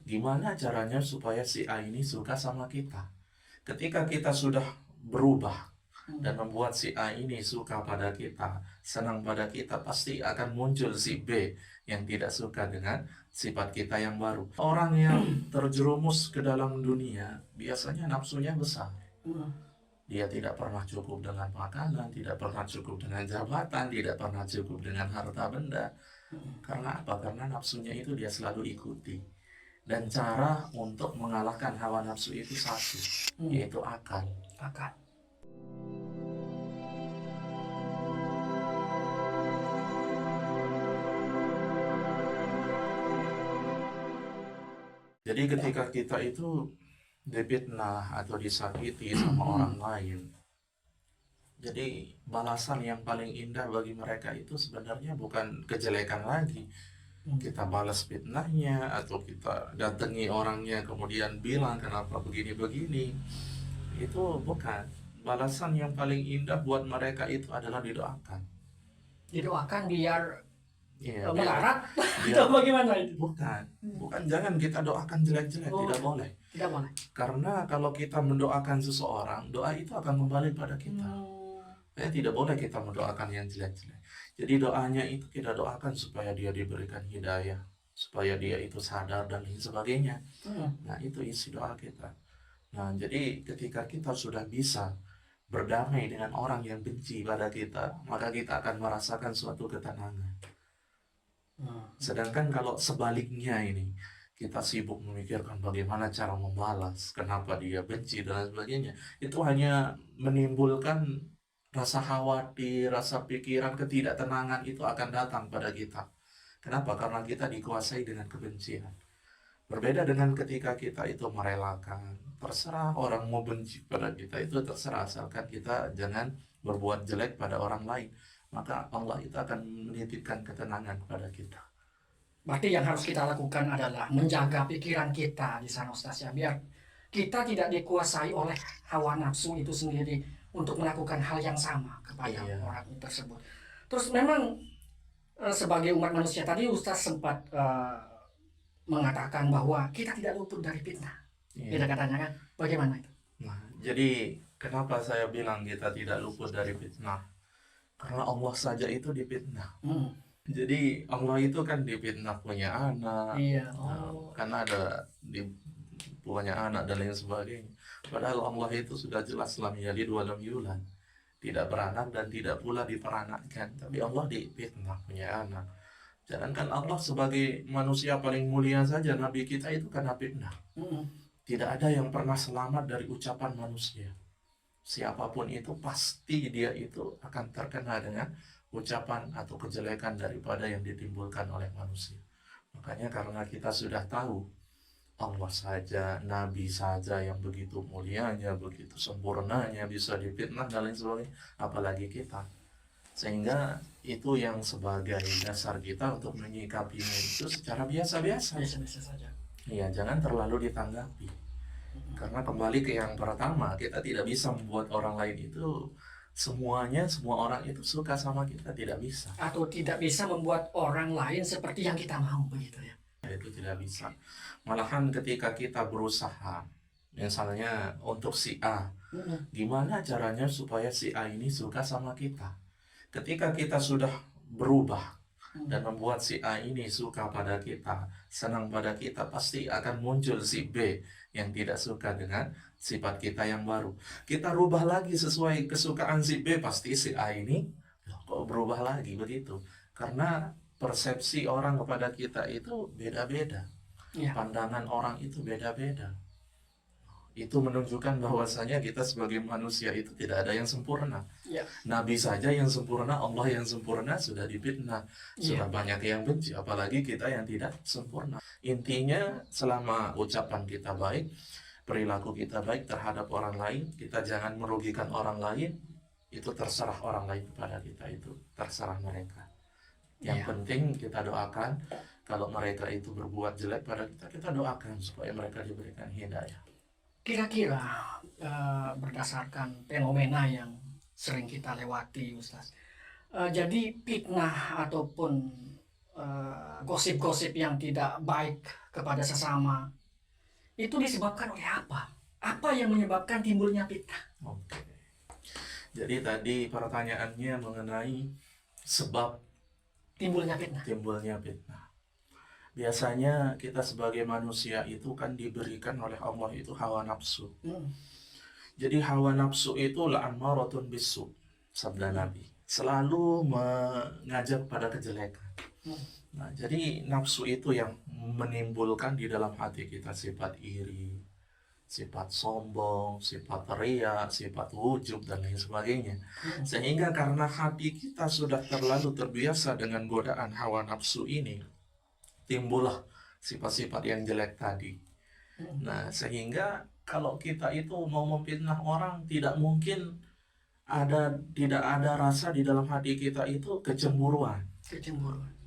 Gimana caranya supaya si A ini suka sama kita? Ketika kita sudah berubah dan membuat si A ini suka pada kita, senang pada kita, pasti akan muncul si B yang tidak suka dengan sifat kita yang baru. Orang yang terjerumus ke dalam dunia biasanya nafsunya besar. Dia tidak pernah cukup dengan makanan, tidak pernah cukup dengan jabatan, tidak pernah cukup dengan harta benda. Karena apa? Karena nafsunya itu dia selalu ikuti. Dan cara untuk mengalahkan hawa nafsu itu satu, yaitu akal. Jadi ketika kita itu difitnah atau disakiti sama orang lain, jadi balasan yang paling indah bagi mereka itu sebenarnya bukan kejelekan lagi. Kita balas fitnahnya atau kita datangi orangnya kemudian bilang kenapa begini-begini. Itu bukan. Balasan yang paling indah buat mereka itu adalah didoakan. Didoakan biar Iya, melarat biar atau bagaimana itu? bukan jangan kita doakan jelek-jelek, tidak boleh. Tidak boleh. Karena kalau kita mendoakan seseorang, doa itu akan kembali pada kita. Tidak boleh kita mendoakan yang jelek-jelek. Jadi doanya itu kita doakan supaya dia diberikan hidayah, supaya dia itu sadar dan lain sebagainya. Nah, itu isi doa kita. Nah, jadi ketika kita sudah bisa berdamai dengan orang yang benci pada kita, maka kita akan merasakan suatu ketenangan. Sedangkan kalau sebaliknya ini, kita sibuk memikirkan bagaimana cara membalas, kenapa dia benci dan lain sebagainya, itu hanya menimbulkan rasa khawatir, rasa pikiran ketidaktenangan itu akan datang pada kita. Kenapa? Karena kita dikuasai dengan kebencian. Berbeda dengan ketika kita itu merelakan, terserah orang mau benci pada kita, itu terserah, asalkan kita jangan berbuat jelek pada orang lain. Maka Allah itu akan menitipkan ketenangan kepada kita. Berarti yang harus kita lakukan adalah menjaga pikiran kita di sana, Ustaz, ya, biar kita tidak dikuasai oleh hawa nafsu itu sendiri untuk melakukan hal yang sama kepada orang tersebut. Terus memang sebagai umat manusia tadi Ustaz sempat mengatakan bahwa kita tidak luput dari fitnah. Kita katanya kan, bagaimana itu? Nah, jadi kenapa saya bilang kita tidak luput dari fitnah? Karena Allah saja itu difitnah. Jadi Allah itu kan difitnah punya anak, karena ada punya anak dan lain sebagainya. Padahal Allah itu sudah jelas lam yalid wa lam yulad, tidak beranak dan tidak pula diperanakkan. Tapi Allah difitnah punya anak. Sedangkan Allah sebagai manusia paling mulia saja, Nabi kita itu karena fitnah. Tidak ada yang pernah selamat dari ucapan manusia. Siapapun itu pasti dia itu akan terkena dengan ucapan atau kejelekan daripada yang ditimbulkan oleh manusia. Makanya karena kita sudah tahu Allah saja, Nabi saja yang begitu mulianya, begitu sempurnanya bisa difitnah dan lain sebagainya, apalagi kita. Sehingga itu yang sebagai dasar kita untuk menyikapinya itu secara biasa-biasa. Biasa-biasa saja. Iya, jangan terlalu ditanggapi. Karena kembali ke yang pertama, kita tidak bisa membuat orang lain itu semua orang itu suka sama kita, tidak bisa. Atau tidak bisa membuat orang lain seperti yang kita mau, begitu ya. Itu tidak bisa. Malahan ketika kita berusaha, misalnya untuk si A, gimana caranya supaya si A ini suka sama kita? Ketika kita sudah berubah dan membuat si A ini suka pada kita, senang pada kita, pasti akan muncul si B yang tidak suka dengan sifat kita yang baru. Kita rubah lagi sesuai kesukaan si B, pasti si A ini kok berubah lagi begitu. Karena persepsi orang kepada kita itu beda-beda. Pandangan orang itu beda-beda. Itu menunjukkan bahwasanya kita sebagai manusia itu tidak ada yang sempurna. Nabi saja yang sempurna, Allah yang sempurna sudah difitnah. Sudah banyak yang benci, apalagi kita yang tidak sempurna. Intinya selama ucapan kita baik, perilaku kita baik terhadap orang lain, kita jangan merugikan orang lain, itu terserah orang lain kepada kita, itu terserah mereka. Yang penting kita doakan, kalau mereka itu berbuat jelek pada kita, kita doakan supaya mereka diberikan hidayah. Kira-kira berdasarkan fenomena yang sering kita lewati, Ustaz, jadi fitnah ataupun gosip-gosip yang tidak baik kepada sesama, itu disebabkan oleh apa? Apa yang menyebabkan timbulnya fitnah? Oke. Jadi tadi pertanyaannya mengenai sebab Timbulnya fitnah. timbulnya fitnah. Biasanya kita sebagai manusia itu kan diberikan oleh Allah itu hawa nafsu. Jadi hawa nafsu itu la'ammaratun bisu, sabda Nabi. Selalu mengajak pada kejelekan. Nah, jadi nafsu itu yang menimbulkan di dalam hati kita sifat iri, sifat sombong, sifat riya, sifat ujub, dan lain sebagainya. Sehingga karena hati kita sudah terlalu terbiasa dengan godaan hawa nafsu ini, timbullah sifat-sifat yang jelek tadi. Nah, sehingga kalau kita itu mau memfitnah orang, tidak mungkin tidak ada rasa di dalam hati kita itu kecemburuan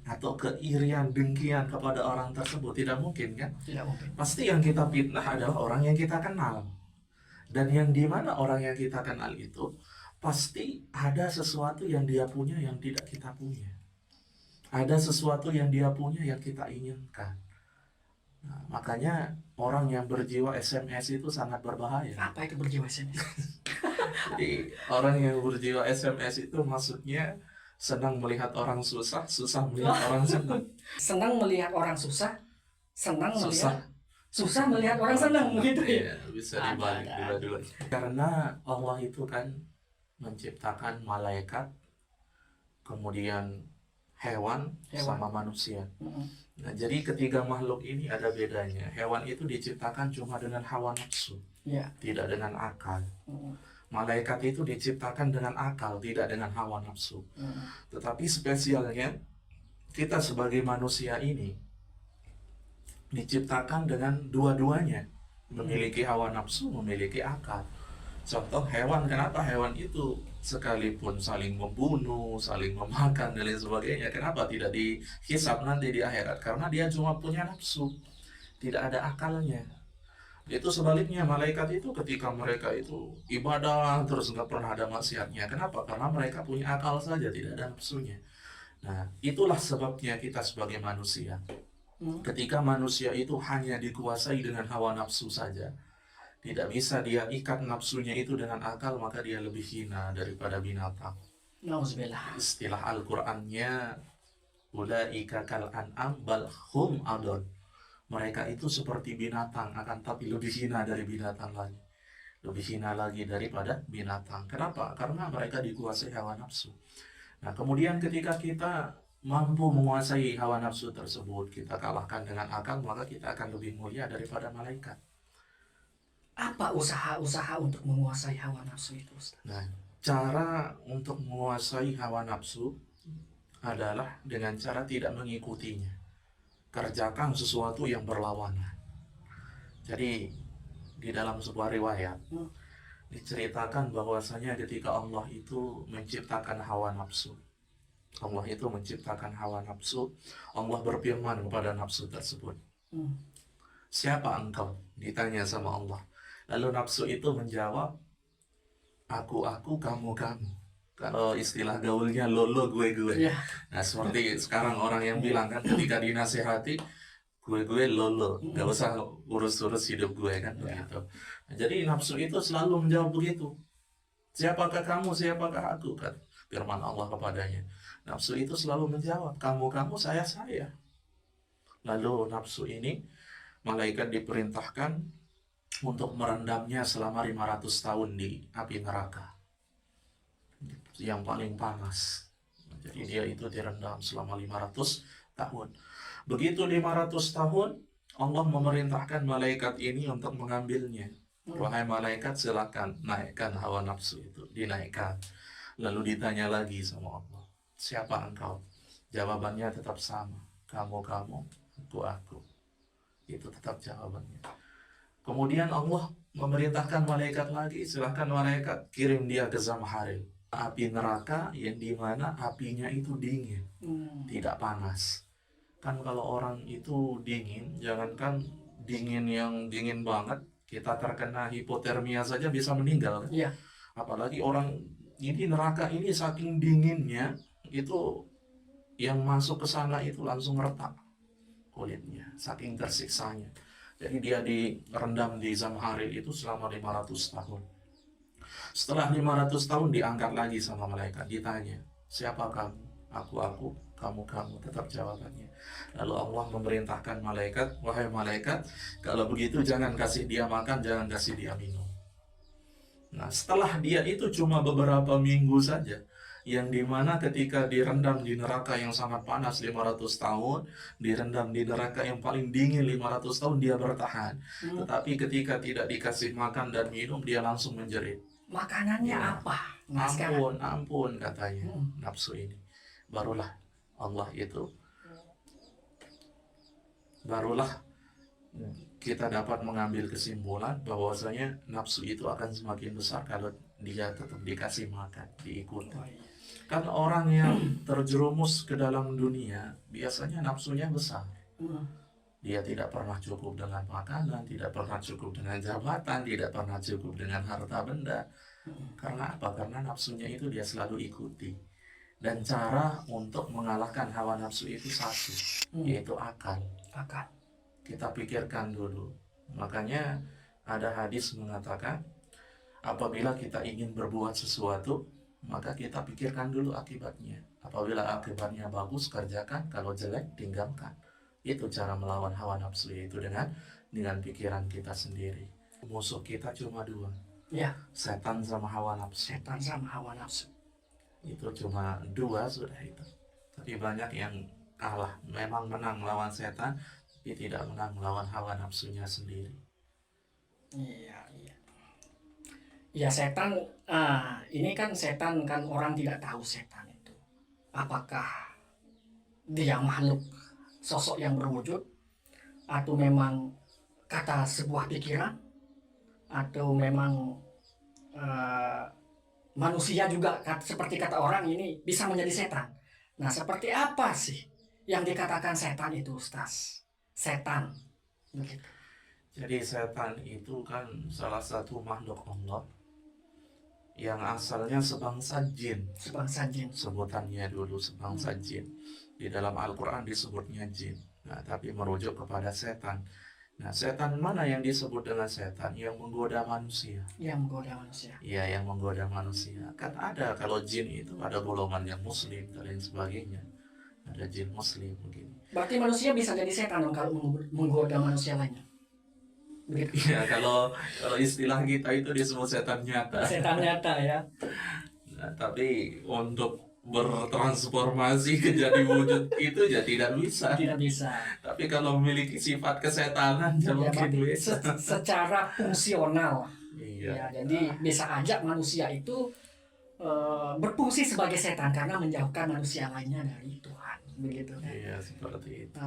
atau keirian, dengkian kepada orang tersebut. Tidak mungkin kan? Tidak mungkin. Pasti yang kita fitnah adalah orang yang kita kenal. Dan yang dimana orang yang kita kenal itu pasti ada sesuatu yang dia punya yang tidak kita punya. Ada sesuatu yang dia punya yang kita inginkan. Nah, makanya orang yang berjiwa SMS itu sangat berbahaya. Apa itu berjiwa SMS? Jadi orang yang berjiwa SMS itu maksudnya senang melihat orang susah, susah melihat orang senang. Senang melihat orang susah, senang Susah. susah melihat orang senang, begitu ya? Iya, bisa dibalik dua-duanya. Karena Allah itu kan menciptakan malaikat, kemudian hewan sama manusia. Nah, jadi ketiga makhluk ini ada bedanya. Hewan itu diciptakan cuma dengan hawa nafsu, tidak dengan akal. Malaikat itu diciptakan dengan akal, tidak dengan hawa nafsu. Tetapi spesialnya, kita sebagai manusia ini diciptakan dengan dua-duanya. Memiliki hawa nafsu, memiliki akal. Contoh hewan, kenapa hewan itu sekalipun saling membunuh, saling memakan, dan lain sebagainya, kenapa tidak dihisab nanti di akhirat? Karena dia cuma punya nafsu, tidak ada akalnya. Itu sebaliknya, malaikat itu ketika mereka itu ibadah terus nggak pernah ada maksiatnya. Kenapa? Karena mereka punya akal saja, tidak ada nafsunya. Nah, itulah sebabnya kita sebagai manusia, ketika manusia itu hanya dikuasai dengan hawa nafsu saja, tidak bisa dia ikat nafsunya itu dengan akal, maka dia lebih hina daripada binatang. Nauzubillah. Istilah Al-Qur'annya ulaika kal an'am bal hum adon. Mereka itu seperti binatang, akan tapi lebih hina dari binatang lagi. Lebih hina lagi daripada binatang. Kenapa? Karena mereka dikuasai hawa nafsu. Nah, kemudian ketika kita mampu menguasai hawa nafsu tersebut, kita kalahkan dengan akal, maka kita akan lebih mulia daripada malaikat. Apa usaha-usaha untuk menguasai hawa nafsu itu, Ustaz? Nah, cara untuk menguasai hawa nafsu adalah dengan cara tidak mengikutinya. Kerjakan sesuatu yang berlawanan. Jadi di dalam sebuah riwayat diceritakan bahwasanya ketika Allah itu menciptakan hawa nafsu, Allah berfirman kepada nafsu tersebut, siapa engkau? Ditanya sama Allah. Lalu nafsu itu menjawab, aku, kamu. Kalau istilah gaulnya lo, gue. Nah, seperti sekarang orang yang bilang kan, ketika dinasihati, gue, lo, gak usah urus hidup gue kan, begitu. Nah, jadi nafsu itu selalu menjawab begitu. Siapakah kamu, siapakah aku? Kan firman Allah kepadanya. Nafsu itu selalu menjawab, kamu, saya. Lalu nafsu ini, malaikat diperintahkan untuk merendamnya selama 500 tahun di api neraka yang paling panas. Jadi dia itu direndam selama 500 tahun. Begitu 500 tahun, Allah memerintahkan malaikat ini untuk mengambilnya. Wahai malaikat, silakan naikkan hawa nafsu itu. Dinaikkan. Lalu ditanya lagi sama Allah, siapa engkau? Jawabannya tetap sama. Kamu, aku. Itu tetap jawabannya. Kemudian Allah memerintahkan malaikat lagi, silakan malaikat kirim dia ke Zamharil, api neraka yang dimana apinya itu dingin, tidak panas. Kan kalau orang itu dingin, jangankan dingin yang dingin banget, kita terkena hipotermia saja bisa meninggal kan? Iya. Apalagi orang ini neraka ini saking dinginnya, itu yang masuk ke sana itu langsung retak. kulitnya, saking tersiksanya. Jadi dia direndam di Zamharir itu selama 500 tahun. Setelah 500 tahun diangkat lagi sama malaikat, ditanya, siapa kamu? Aku, kamu, tetap jawabannya. Lalu Allah memerintahkan malaikat, wahai malaikat, kalau begitu jangan kasih dia makan, jangan kasih dia minum. Nah, setelah dia itu cuma beberapa minggu saja, yang dimana ketika direndam di neraka yang sangat panas 500 tahun, direndam di neraka yang paling dingin 500 tahun, dia bertahan. Tetapi ketika tidak dikasih makan dan minum, dia langsung menjerit. Makanannya Ya. apa? Nah, sekarang. Ampun katanya, nafsu ini. Barulah kita dapat mengambil kesimpulan bahwasanya nafsu itu akan semakin besar kalau dia tetap dikasih makan, diikuti. Kan orang yang terjerumus ke dalam dunia biasanya nafsunya besar. Dia tidak pernah cukup dengan makanan, tidak pernah cukup dengan jabatan, tidak pernah cukup dengan harta benda. Karena apa? Karena nafsunya itu dia selalu ikuti. Dan cara untuk mengalahkan hawa nafsu itu satu, yaitu akal. Kita pikirkan dulu. Makanya ada hadis mengatakan, apabila kita ingin berbuat sesuatu, maka kita pikirkan dulu akibatnya. Apabila akibatnya bagus, kerjakan. Kalau jelek, tinggalkan. Itu cara melawan hawa nafsu, yaitu dengan pikiran kita sendiri. Musuh kita cuma dua. Ya. Setan sama hawa nafsu. Itu cuma dua sudah itu. Tapi banyak yang kalah. Memang menang melawan setan, tapi tidak menang melawan hawa nafsunya sendiri. Iya. Ya, setan, ini kan setan kan orang tidak tahu setan itu. Apakah dia makhluk sosok yang berwujud, atau memang kata sebuah pikiran, atau memang manusia juga seperti kata orang ini bisa menjadi setan. Nah, seperti apa sih yang dikatakan setan itu, Ustaz? Setan. Begitu. Jadi setan itu kan salah satu makhluk Allah yang asalnya sebangsa jin. Sebutannya dulu sebangsa jin. Di dalam Al-Quran disebutnya jin. Nah, tapi merujuk kepada setan. Nah, setan mana yang disebut dengan setan? Yang menggoda manusia. Iya, yang menggoda manusia. Kan ada, kalau jin itu ada golongan yang muslim dan lain sebagainya. Ada jin muslim begini. Berarti manusia bisa jadi setan dong kalau menggoda manusia lainnya. Begitu. Ya, kalau istilah kita itu disebut setan nyata. Setan nyata ya. Nah, tapi untuk bertransformasi ke jadi wujud itu ya tidak bisa. Tapi kalau memiliki sifat kesetanan ya mungkin bisa. Secara fungsional. Iya. Ya, jadi bisa aja manusia itu berfungsi sebagai setan karena menjauhkan manusia lainnya dari Tuhan. Begitu kan. Iya, seperti itu.